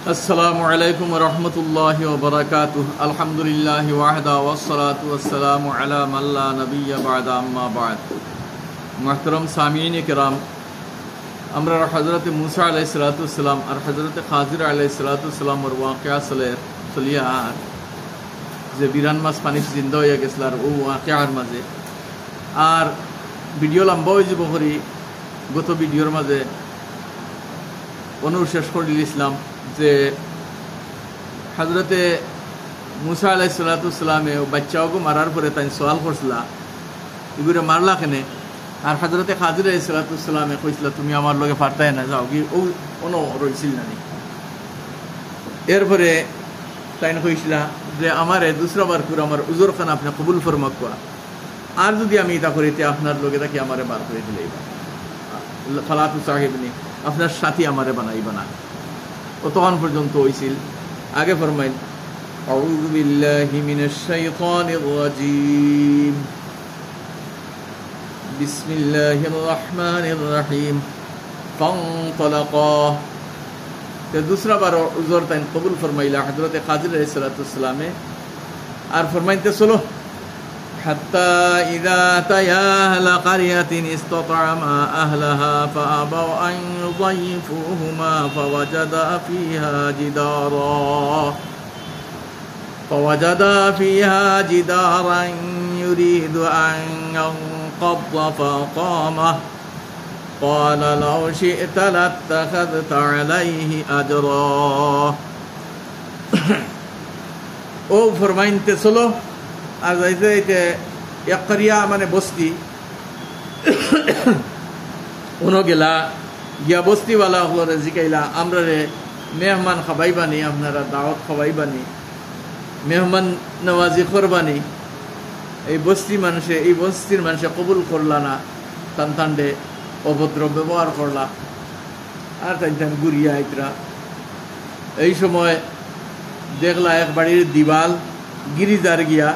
আসসালামু আলাইকুম ওয়া রাহমাতুল্লাহি ওয়া বারাকাতুহু। আলহামদুলিল্লাহি ওয়াহদা ওয়াসসালাতু ওয়াসসালামু আলা মান লা নাবিয়্যা বা'দা, আম্মা বা'দ। মুহতারাম সামিঈন কিরাম, আমরা হযরত মুসা আলাইহিস সালাতু ওয়াসসালাম আর হযরত খাজির আলাইহিস সালাতু ওয়াসসালাম এর ওয়াকিয়া চলিয়া যে বিরান মাস পানি জিন্দা হইয়া গেছিল আর ও ওয়াকিয়ার মাঝে আর ভিডিও লম্বা হয়ে যাব করি গত ভিডিওর মাঝে অনুশেষ করে দিয়েছিলাম যে হযরতে মুসা আলাইহিস সালাতু ওয়াসসালামে বাচ্চাকে মারার পরে তাই সওয়াল করছিল এগুলো মারলা কেনে, আর হযরতে খাজির আলাইহিস সালাতু ওয়াসসালামে কইছিল তুমি আমার লগে পারতাই না যাও কি ও কোনো রইছিল না। এরপরে তাই কইছিল যে আমারে দুসরা বার করে আমার উজর খান আপনি কবুল ফরমাক কোয়া, আর যদি আমি এটা করিতে আপনার লগে তাকে আমারে বার করে দিলেই ফালাতু সাহিবনি আপনার সাথী আমারে বানাইবা না। অতক্ষণ পর্যন্ত হইছিল। আগে ফরমাইল আউযু বিল্লাহি মিনাশ শাইতানির রাজীম, বিসমিল্লাহির রহমানির রহিম। ফানতালাকা, তে দুসরা বার উজর তাই কবুল ফরমাইলা হযরত খাজির আলাইহিস সালাতু ওয়াসসালামে। আর ফরমাইতে চলো حتى إذا أتيا أهل قرية استطعما أهلها فأبوا أن يضيفوهما فوجدا فيها جدارا يريد أن ينقض فأقامه قال لو شئت لاتخذت عليه أجرا। ও ফরমাইতে চলো আর যাইতে যাইতে এক করিয়া মানে বস্তি উনো গেলা গিয়া বস্তিওয়ালা হলরে জিকাইলা আমরা রে মেহমান খাবাইবানি, আপনারা দাওয়াত খাবাইবানি, মেহমান নওয়াজি করবানি। এই বস্তির মানুষে কবুল করলা না, টানটান্ডে অভদ্র ব্যবহার করলা আর টান ঘুরিয়া আইতরা। এই সময় দেখলা এক বাড়ির দিওয়াল গিরিজার গিয়া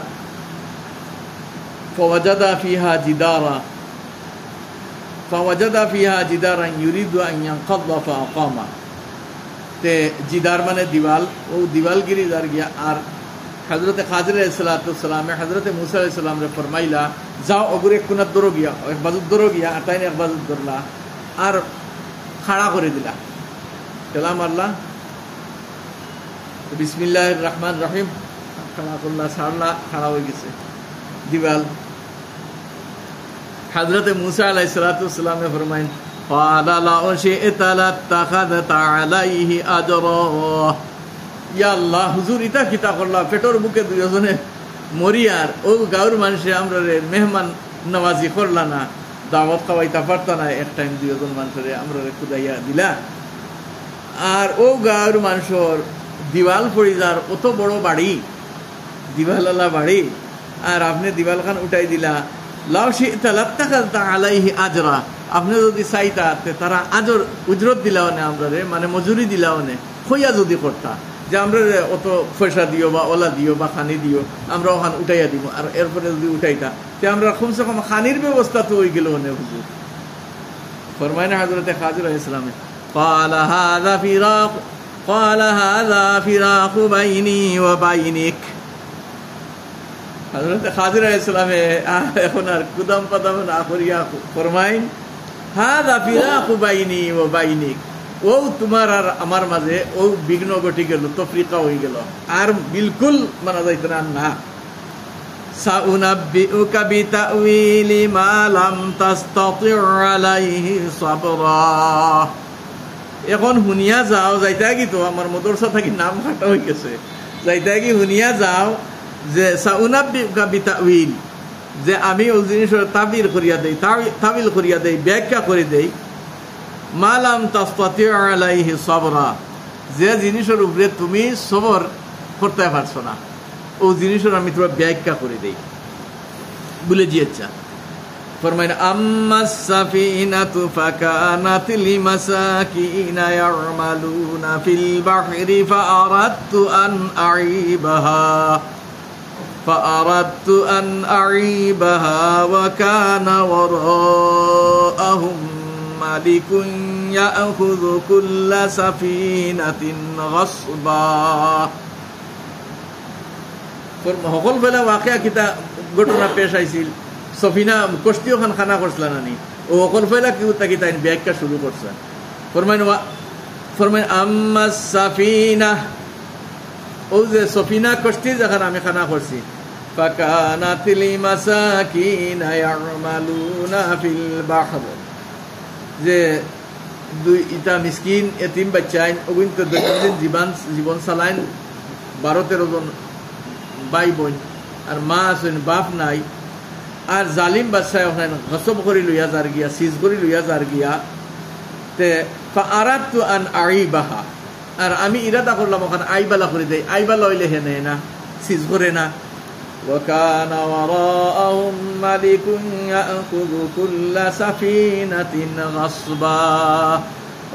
فوجدا فيها جدارا يريد أن ينقض فأقامه। তে জিদার মানে দিওয়াল, ও দিওয়াল গিরিজার গিয়া আর হযরতে খাজির আলাইহিস সালাতু ওয়াসসালামে হযরতে মুসা আলাইহিস সালাম রে ফরমাইলা যাও অগুরে কোনাত দরো গিয়া এক বাজুত দরো গিয়া আর তাইনে এক বাজুত ধরলা আর খাড়া করে দিলা। কালাম আল্লাহ বিসমিল্লাহির রহমানির রহিম খাড়া করলা, ছাড়লা, খাড়া হয়ে গেছে দিওয়াল। হযরতে মুসা আলাইহিস সালাতু ওয়াসসালামে ফরমাইন ক্বালা লাউ শি'তা লাত্তাখাযতা আলাইহি আজরা। ইয়া আল্লাহ, হুজুর ইতা কিতা করলা, পেটর বুকে দুইজনে মরিয়ার ও গাঁর মানুষে আমরা রে মেহমান নওয়াজি করলা না, দাওয়াত খাওয়াইতা পারতা না, এক টাইম দুইজন মানুষরে আমরা রে খুদাইয়া দিলা। আর ও গাঁর মানুষের দিওয়াল পড়িজার অত বড় বাড়ি, দিওয়ালওয়ালা বাড়ি, আর আপনি দিওয়াল খান উঠাই দিলা। লাউ শি'তা লাত্তাখাযতা আলাইহি আজরা, আপনি যদি চাইতা তারা আজর উজরত দিলাও না আমরা রে, মানে মজুরি দিলাও না, খইয়া যদি করতা যে আমরা অত পয়সা দিও বা ওলা দিও বা খানি দিও, আমরা ওখান উঠাইয়া দিব। আর এরপরে যদি উঠাইতা তে আমরা কমসে কম খানির ব্যবস্থা তো হয়ে গেল না হুজুর। ফরমাইনা হযরতে খাজির আলাইহিস সালাম ক্বালা হাযা ফিরাকু বাইনি ওয়া বাইনিক। হযরতে খাজির আলাইহিস সালামে এখন আর কুদাম পাদাম না করিয়া ফরমাইন হাযা ফিরাকু বাইনি ওয়া বাইনিক, ও তোমার আর আমার মাঝে ও বিঘ্ন ঘটি গেল, তফরিকা হয়ে গেল, আর বিলকুল মানা যাইত না। সাউনাব্বিউকা বিতাউইলি মা লাম তাসতাতি আলাইহি সাবরা। এখন হুনিয়া যাও, যাইতা কি তো আমার মদরসা থাকি নাম কাটা হয়ে গেছে, যাইতা কি হুনিয়া যাও যে সাউনাব্বিউকা বিতাউইল, যে আমি ওই জিনিসের তাবির করিয়া দেই, তাবিল করিয়া দেই, ব্যাখ্যা করে দেই। মালাম তাসতাতি আলাইহি সাবরা, যে জিনিসের উপরে তুমি সবর করতে পারছো না, ও জিনিসের আমি তোমার ব্যাখ্যা করে দেই বলে দিয়েছা। ফরমাইন আম্মাস সাফিনাতু ফাকানাত লিমাসাকিনা ইয়ামালুনা ফিল বাহরি ফাআরাদতু আন আইবাহা ওয়া কানা ওয়ারাআহুম মালিকুন ইয়াখুযু কুল্লা সাফিনাতিন গাসবা। সকল বেলা ওয়াকিয়া কিতা ঘটনা পেশ আইছিল, সফিনা কষ্টি ওখান খানা করছিল না নি, ও সকল বেলা কি উত্তা তাই ব্যাখ্যা শুরু করছে। ফরমাইন আম্মা সাফিনা, ও যে সফিনা কষ্টি যখন আমি খানা করছি, ফাকানাত লিমাসাকিনা ইয়ামালুনা ফিল বাহর, যে দুই ইটা মিসকিন এতিম বাচ্চাইন ওগুন তো দৈনন্দিন জীবন চালাইন, 12-13 জন ভাই বোন, আর মা আছেন, বাপ নাই, আর জালিম বাদশাহ ওখানে গসব করে লইয়া যার গিয়া, সিজ করে লইয়া যার গিয়া, তে ফাআরাদতু আন আইবাহা, আর আমি ইরাদা করলাম ওখানে আইবালা করে দেই, আইবালা হইলে হে নেয় না, সিজ করে না। وكان وراءهم ملك يأخذ كل سفينة غصبا,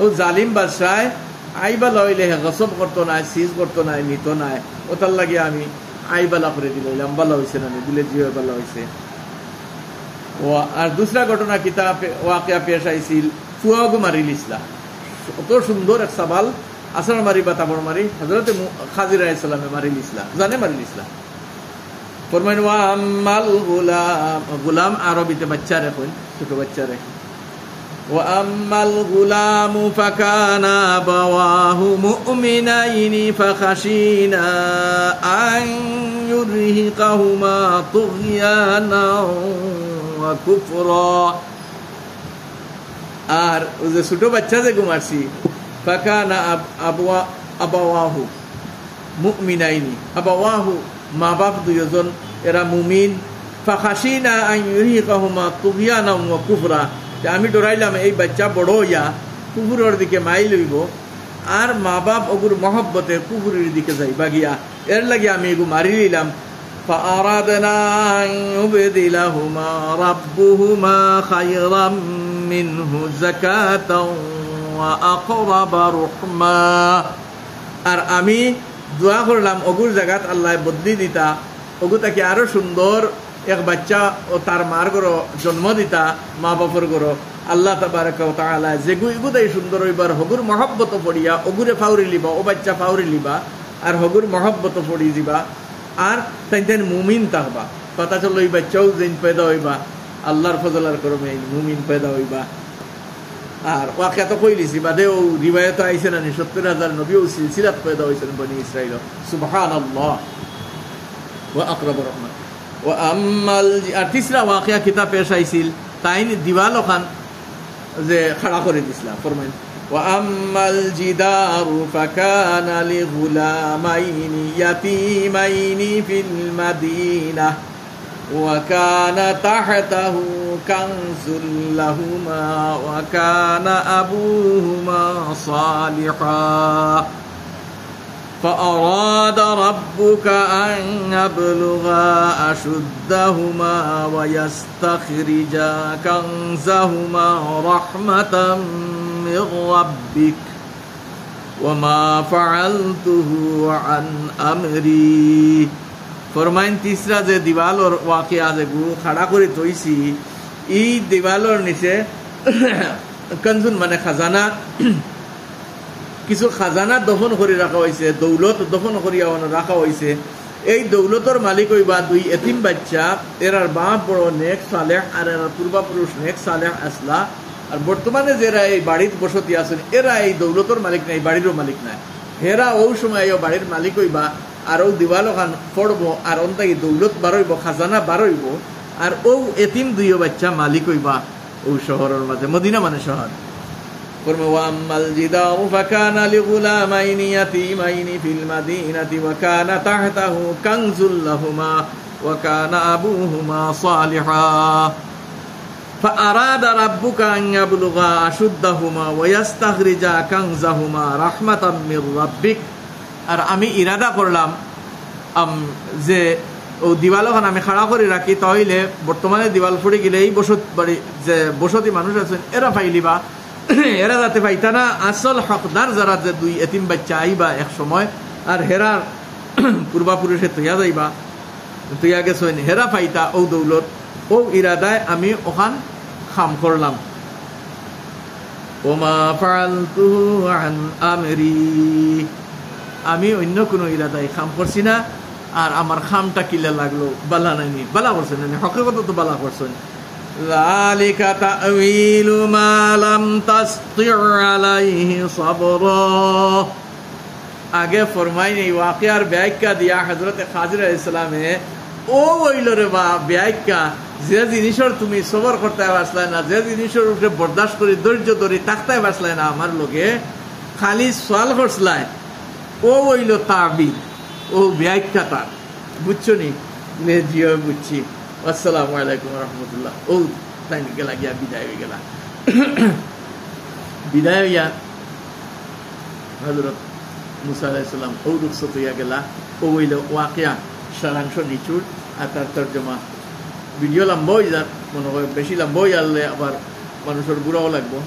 ও জালিম বাদশাহ আইবালা হইলে হে গসব করতো না, সিজ করতো না, নিত না, ওটার লাগে আমি আইবালা করে দিলাম, বালা হয়েছে না দিলে জিও বালা হয়েছে। আর দুসরা ঘটনা কিতাব ওয়াকিয়া পেশ আইছিল, ফুয়াগু মারি লিসলা, অত সুন্দর এক সাবাল আসর মারি বা তাবর মারি হযরত খাজির আলাইহিস সালামে মারি লিসলা, জানে মারি লিসলা। ফরমাইন ওয়া আম্মাল গুলাম, গুলাম আরবিতে বাচ্চা রে, ছোট বাচ্চা রে। ওয়া আম্মাল গুলামু ফাকানা আবাওয়াহু মুমিনাইনি ফাখাশিনা আন ইউরহিকাহুমা তুগয়ানা ওয়া কুফরা, আর ও যে ছোট বাচ্চা যে গুমারছি, ফাকানা আবাওয়াহু মুমিনাইনি, আবাওয়াহু মা বাপ দুইজন এরা মুমিন, ফাখাশিনা আন ইউরহিকাহুমা তুগয়ানা ওয়া কুফরা, আমি ডরাইলাম এই বাচ্চা বড় হইয়া কুফুরের দিকে মাই লইব, আর মা বাপ ওগুর মহব্বতে কুফুরের দিকে যাইবা গিয়া, এর লাগে আমি এগু মারি নিলাম। فأردنا أن يبدلهما ربهما خيرا منه زكاة وأقرب رحما, আর আমি দোয়া করলাম ওগুর জায়গাত আল্লাহ বদলি দিতা, ওগু তাকে আরো সুন্দর এক বাচ্চা ও তার মার গরো জন্ম দিতা, মা বাপর গরো আল্লাহ তাবারাকা ওয়া তাআলা যেগু ইগুদাই সুন্দর হইবার হগুর মহব্বত পড়িয়া ওগুরে ফাউরি লিবা, ও বাচ্চা ফাউরি লিবা, আর হগুর মহব্বত পড়ি দিবা, আর তাই মুমিন তাহবা, কথা চলো এই বাচ্চাও যেন পয়দা হইবা আল্লাহর ফজলার করমে মুমিন পয়দা হইবা। আর ওয়াকিয়া তো কই লিছি বাদে ও রিওয়ায়াত আইছে না 70,000 নবী ও সিলসিলাত পয়দা হইছেন বনি ইসরাইল, সুবহানাল্লাহ ওয়া আকরাবুর রহমান। ওয়া আম্মাল, আর তিসরা ওয়াকিয়া কিতাব পেশ আইছিল, তাই দিওয়াল ওখান যে খাড়া করে দিছিলাম। ফরমাইন ওয়া আম্মাল জিদারু ফাকানা লিগুলামাইনি ইয়াতীমাইনি ফিল মাদিনাহ ওয়া কানা তাহতাহু কানজুল লাহুমা ওয়া কানা আবুহুমা সালিহা فأراد ربك أن يبلغا أشدهما ويستخرجا كنزهما رحمة من ربك وما فعلته عن أمري। ফরমাইন তিসরা যে দিওয়ালর ওয়াকিয়া যে গু খাড়া করে তৈছি, এই দিওয়ালর নিচে কনজুন মানে খাজানা, কিছু খাজানা দফন করে রাখা হয়েছে, দৌলত দফন করিয়া রাখা হয়েছে। এই দৌলতর মালিক হইবা দুই এতিম বাচ্চা, এরার বাপ বড় নেক সালেহ, আর এরার পূর্বাপুরুষ নেক সালেহ আসলা। আর বর্তমানে যারা এই বাড়ির বসতি আছেন এরা এই দৌলতর মালিক নাই, বাড়িরও মালিক নাই, হেরা ও সময় বাড়ির মালিক হইবা, আর ও দিওয়াল খান পড়বো, আর অন্তাকি দৌলত বারইব, খাজানা বারইব, আর ও এতিম দুইও বাচ্চা মালিক হইবা ও শহরের মাঝে, মদিনা মানে শহর। وأما الجدار فكان لغلامين يتيمين في المدينة وكان تحته كنز لهما وكان أبوهما صالحا فأراد ربك أن يبلغا أشدهما ويستخرجا كنزهما رحمة من ربك। আর আমি ইরাদা করলাম যে ও দিওয়ালখান আমি খাড়া করে রাখি, তাহলে বর্তমানে দিওয়াল ফুড়ে গেলে এই বাড়ি যে বসতি মানুষ আছেন এরা পাইলিবা, এরা যাতে পাইতা না আসল হকদার যারা যে দুই এতিম বাচ্চা আইবা এক সময়, আর হেরার পূর্বাপুরুষে তৈয়া যাইবা, তৈয়া গেছেন হেরা পাইতা ও দৌলত, ও ইরাদায় আমি ওখান খাম করলাম। ওমা ফাআলতুহু আন আমরি, আমি অন্য কোনো ইরাদায় খাম করছি না, আর আমার খামটা কিলা লাগলো বালা নাইনি, বালা করছেন না, হকিকত তো বালা করছেন। যালিকা তা'ওয়ীলু মা লাম তাসতি' আলাইহি সাবরা, আগে ফরমাই এই ওয়াকিয়ার ব্যাখ্যা দিয়া হযরত খাজির আলাইহিস সালামে ও হইল রে বা ব্যাখ্যা, যে জিনিসের তুমি সবর করতে পারছলাই না, যে জিনিসের উপরে বরদাস্ত করে ধৈর্য ধরে থাকতে পারছলাই না আমার লোকে, খালি সওয়াল করছলাই, ও হইল তাবির, ও ব্যাখ্যা তার, বুঝছো নি? জিও বুঝছি। আসসালামু আলাইকুম রহমতুল্লাহ। ও তাই গেলা গিয়া বিদায় হয়ে গেলা। বিদায় হইয়া হযরত মুসা আলাইহিস সালাম ও রুখসত হইয়া গেলা। ও হইল ওয়াকিয়া সারাংশ নিচুর, আর তার তর্জমা। ভিডিও লম্বা হয়ে যাক, মনে হয় বেশি লম্বা হয়ে আনলে আবার মানুষের বুড়াও লাগবো,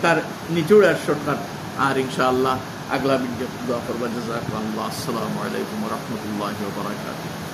তার নিচুর আর শর্টকাট। আর ইনশাআল্লাহ আগলা ভিডিও দোয়া করবা। জাযাকাল্লাহ। আসসালামু আলাইকুম ওয়া রাহমাতুল্লাহি ওয়া বারাকাতুহু।